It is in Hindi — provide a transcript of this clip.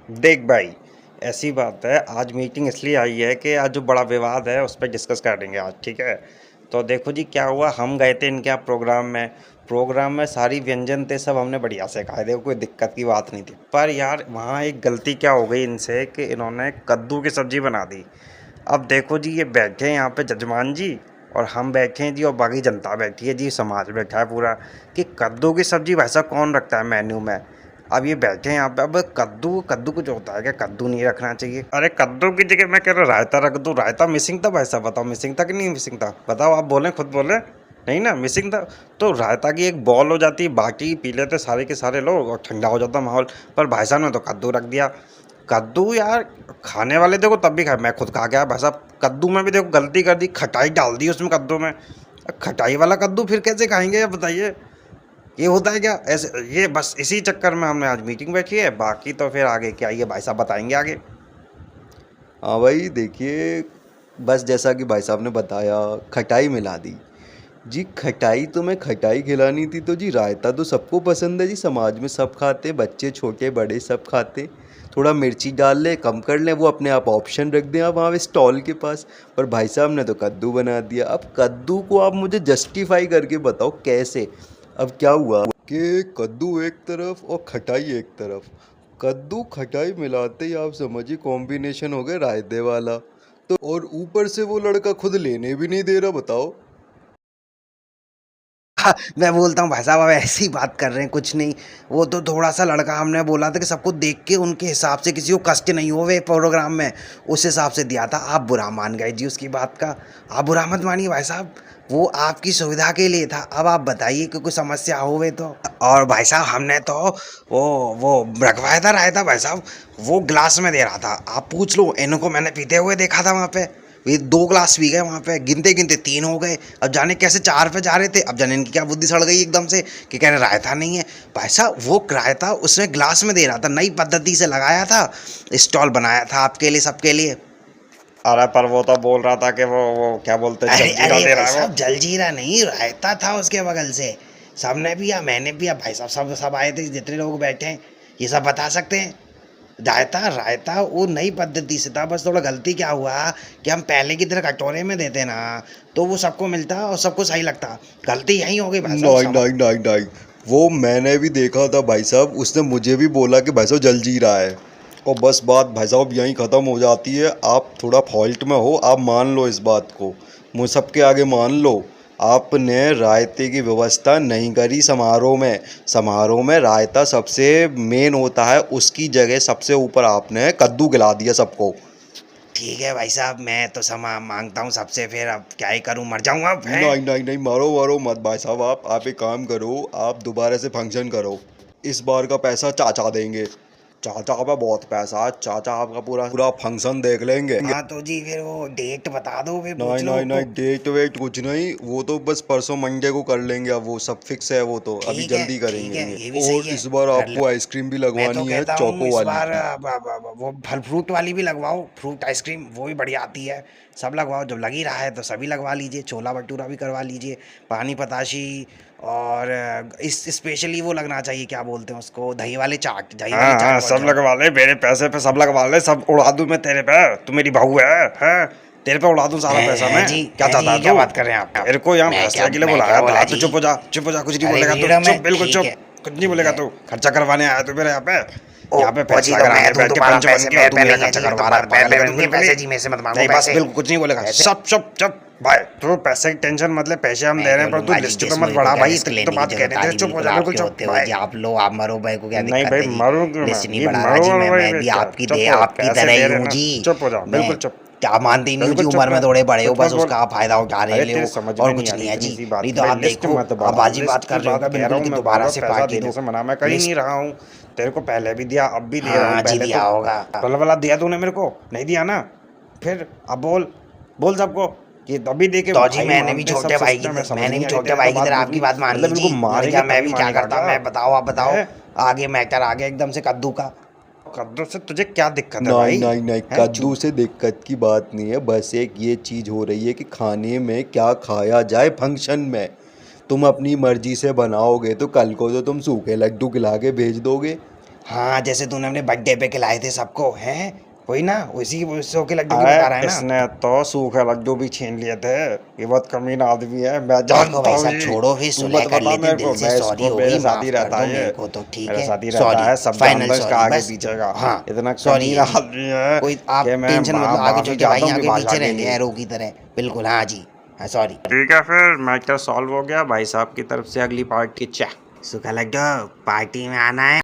देख भाई, ऐसी बात है, आज मीटिंग इसलिए आई है कि आज जो बड़ा विवाद है उस पर डिस्कस करेंगे आज, ठीक है। तो देखो जी क्या हुआ, हम गए थे इनके यहाँ प्रोग्राम में सारी व्यंजन थे, सब हमने बढ़िया से खाए थे, कोई दिक्कत की बात नहीं थी। पर यार वहाँ एक गलती क्या हो गई इनसे कि इन्होंने कद्दू की सब्ज़ी बना दी। अब देखो जी, ये बैठे हैं यहाँ पे जजमान जी, और हम बैठे हैं जी, और बाकी जनता बैठी है जी, समाज बैठा है पूरा, कि कद्दू की सब्ज़ी वैसा कौन रखता है मेन्यू में। अब ये बैठे हैं यहाँ पे, अब कद्दू कद्दू कुछ होता है क्या? कद्दू नहीं रखना चाहिए। अरे कद्दू की जगह मैं कह रहा रायता रख दूँ। रायता मिसिंग था भाई साहब, बताओ मिसिंग था कि नहीं मिसिंग था, बताओ, आप बोलें, खुद बोले। नहीं ना, मिसिंग था। तो रायता की एक बॉल हो जाती, बाकी पी लेते सारे के सारे लोग और ठंडा हो जाता माहौल। पर भाई साहब ने तो कद्दू रख दिया। कद्दू यार खाने वाले देखो तब भी खाए, मैं खुद खा गया भाई साहब। कद्दू में भी देखो गलती कर दी, खटाई डाल दी उसमें कद्दू में। खटाई वाला कद्दू फिर कैसे खाएंगे, ये बताइए। ये होता है क्या ऐसे? ये बस इसी चक्कर में हमने आज मीटिंग बैठी है, बाकी तो फिर आगे क्या ये भाई साहब बताएंगे आगे। हाँ भाई देखिए, बस जैसा कि भाई साहब ने बताया, खटाई मिला दी। जी खटाई तो मैं खटाई खिलानी थी तो जी रायता तो सबको पसंद है जी, समाज में सब खाते, बच्चे छोटे बड़े सब खाते। थोड़ा मिर्ची डाल ले, कम कर लें, वो अपने आप ऑप्शन रख दें आप वहाँ स्टॉल के पास। पर भाई साहब ने तो कद्दू बना दिया। अब कद्दू को आप मुझे जस्टिफाई करके बताओ कैसे। अब क्या हुआ कि कद्दू एक तरफ और खटाई एक तरफ। कद्दू खटाई मिलाते ही आप समझिए कॉम्बिनेशन हो गया रायते वाला। तो और ऊपर से वो लड़का खुद लेने भी नहीं दे रहा, बताओ। हाँ, मैं बोलता हूँ भाई साहब, अब ऐसी ही बात कर रहे हैं, कुछ नहीं। वो तो थोड़ा सा लड़का, हमने बोला था कि सबको देख के उनके हिसाब से किसी को कष्ट नहीं हो वे प्रोग्राम में, उस हिसाब से दिया था। आप बुरा मान गए जी उसकी बात का। आप बुरा मत मानिए भाई साहब, वो आपकी सुविधा के लिए था। अब आप बताइए कि कोई समस्या हो वे तो। और भाई साहब हमने तो वो वो रखवाया था रायता भाई साहब, वो ग्लास में दे रहा था। आप पूछ लो, इनको मैंने पीते हुए देखा था वहाँ पे। ये 2 ग्लास पी गए वहाँ पे, गिनते गिनते 3 हो गए। अब जाने कैसे 4 पे जा रहे थे, अब जाने इनकी क्या बुद्धि सड़ गई एकदम से कि कह रहे रायता नहीं है। भाई साहब वो रायता उसने ग्लास में दे रहा था, नई पद्धति से लगाया था, स्टॉल बनाया था आपके लिए, सबके लिए। अरे पर वो तो बोल रहा था कि वो क्या बोलते हैं, अरे जलजीरा अरे दे रहा भाई है वो। साहब जलजीरा नहीं, रायता था उसके बगल से। सबने पिया, मैंने पिया भाई साहब, सब सब आए थे जितने लोग बैठे हैं, ये सब बता सकते हैं। रायता रायता वो नई पद्धति से था, बस थोड़ा गलती क्या हुआ कि हम पहले की तरह कटोरे में देते ना, तो वो सबको मिलता और सबको सही लगता। गलती यही हो गई भाई साहब, नहीं नहीं नहीं नहीं, वो मैंने भी देखा था भाई साहब, उसने मुझे भी बोला कि भाई साहब जल जी रहा है। और बस बात भाई साहब यहीं ख़त्म हो जाती है। आप थोड़ा फॉल्ट में हो, आप मान लो इस बात को, मुझ सबके आगे मान लो। आपने रायते की व्यवस्था नहीं करी समारोह में। समारोह में रायता सबसे मेन होता है, उसकी जगह सबसे ऊपर आपने कद्दू खिला दिया सबको। ठीक है भाई साहब, मैं तो क्षमा मांगता हूँ सबसे, फिर अब क्या ही करूँ, मर जाऊँगा अब है। नहीं नहीं नहीं, मारो मारो मत भाई साहब। आप एक काम करो, आप दोबारा से फंक्शन करो। इस बार का पैसा चाचा देंगे। चाचा पे बहुत पैसा है, चाचा आपका पूरा पूरा फंक्शन देख लेंगे। हाँ तो जी फिर वो डेट बता दो, फिर नहीं पूछ लो नहीं उसको। नहीं, डेट वेट कुछ नहीं, वो तो बस परसों मंडे को कर लेंगे। अब वो सब फिक्स है, वो तो अभी ठीक है जल्दी ठीक करेंगे है, ये। ये भी सही और है, इस बार कर ले। आपको आइसक्रीम भी मैं तो लगवानी है, कहता हूँ चौको इस वाली। बार वो फल फ्रूट वाली भी लगवाओ, फ्रूट आइसक्रीम वो भी बढ़िया आती है। सब लगवाओ, जब लग ही रहा है तो सभी लगवा लीजिए, छोला भटूरा भी करवा लीजिए, पानी पताशी। और इस स्पेशली वो लगना चाहिए, क्या बोलते हैं उसको, दही वाले चाट, दही वाली हाँ चाट हाँ, बहुत सब जम। लगवा ले, मेरे पैसे पे सब लगवा ले, सब उड़ा दूं मैं तेरे पे। तू मेरी बहू है, तेरे पे उड़ा दूं सारा पैसा मैं। क्या है जी, चाहता ये है क्या तू? बात कर रहे हैं आप? तेरे को यहाँ फैसले के लिए मैं क्या बुलाया बोला था, तो जी? चुप हो जा, कुछ नहीं अरे बोलेगा तू, फ्रीडम है, चुप, बिल्कुल ठीक चुप। है। कुछ नहीं ठीक बोलेगा है। तू, खर्चा करवाने आया तू मेरे यहाँ पे। ओ यहाँ पे ओ जी, फैसला तो करा मैं मेरे दूं बैठ के दोबारा पंच बन पैसे, के, और मेरे तू पे मेरा नहीं है खर्चा जी, करवा रहा है, पागल है क्या तू दूंगे बिल्कुल ही? पैसे जी, मेरे से मत मांगो नहीं बस पैसे। बिल्कुल कुछ नहीं बोलेगा, पैसे सब चुप चुप भाई। तू पैसे की टेंशन मत ले, पैसे हम दे मैं रहे क्यों हैं, पर तू लूंगा जी, लिस्ट पे जिस मत मुझे को बढ़ा क्या भाई, रिस्क इतनी तो लेने की बात जरूरत कहने आ दे, रही, चुप हो बिल्कुल जा, बिल्कुल आपके चुप होते हुए जी, भाई। आप लो, आप मरो, भाई को क्या नहीं दिक्कत भाई, है जी। मरूंगा लिस्ट नहीं ये बढ़ा रहा जी, मरूंगा मैं भाई भी क्या? आपकी चुप दे हो, आपकी पैसे तरह दे ही रहे हूँ ना, जी। चुप हो जा, मैं बिल्कुल चुप, क्या मानते ही नहीं हूँ जी, बिल्कुल उम्र चुप में रह, थोड़े बड़े हो, कुछ बस मत बोल। उसका फायदा उठा रहे अरे ले तेरे हो। समझ में और नहीं कुछ आ नहीं रही है इतनी जी, सी नहीं बात तो भाई, आप लिस्ट देखो, मत आप बढ़ा, बाजी बात लिस्ट की कर रहे हो बात क्या, कह रहा बिल्कुल हूँ कि मैं भाई दोबारा साहब, से पैसा पार्टी देने दो। से मना मैं कहीं नहीं लिस्ट, रहा हूँ। तेरे को पहले भी दिया, अब भी दे रहा हूँ, हाँ जी पहले दिया तो होगा। वाला वाला दिया तूने मेरे को, नहीं दिया ना? फिर अब बोल, बोल सबको कि अभी दे के तो जी भाई मैंने भी मानते हैं, सब छोटे भाई की, सिस्टम है, समझ मैंने भी नहीं आई छोटे तेरे को भाई की बात तरह आपकी बिल्कुल, बात मान ली मतलब जी। बिल्कुल मैंने मारेंगे क्या, मैं तभी भी क्या मानेगा करता, क्या? मैं बताओ, आप बताओ। है? आगे मैटर आ गया एकदम से कद्दू का। कद्दू से तुझे क्या दिक्कत है नहीं भाई? नहीं नहीं, है कद्दू से दिक्कत की बात नहीं है, बस एक ये चीज़ हो रही है कि खाने में क्या खाया जाए फंक्शन में। तुम अपनी मर्जी से बनाओगे तो कल को तो तुम सूखे लड्डू खिला के भेज दोगे। हाँ, जैसे तूने अपने बर्थडे पे खिलाए थे सबको, हैं? वही ना, उसी सो के लड्डू की अरे बता रहा है ना। इसने तो सूखे लड्डू भी छीन लिए थे। ये बहुत कमीना आदमी है, मैं देखो जानता भाई हूँ साहब, ये। छोड़ो, फिर तू सुलह मत कर बता लेते, मेरे दिल को, से मैं सॉरी इसको हो मेरे गई, साथ माफ ही कर रहता दो है मेरे ये। को तो, ठीक मेरे है। साथ ही रहता सॉरी, है, सब फाइनल जानता है इसका सॉरी, आगे बस। पीछे का। हाँ, इतना सॉरी कमीना है जी। आदमी है कोई आप कि मैं टेंशन मत लो, आगे चल माफी के भाई चाहता हूँ आगे विभाषा पीछे के रहेंगे लिए। एरो की तरह, बिल्कुल। हाँ जी, हाँ सॉरी। ठीक है फिर, मैटर सॉल्व हो गया भाई साहब की तरफ से। अगली पार्ट की चाह सूखा लड्डू, पार्टी में आना है।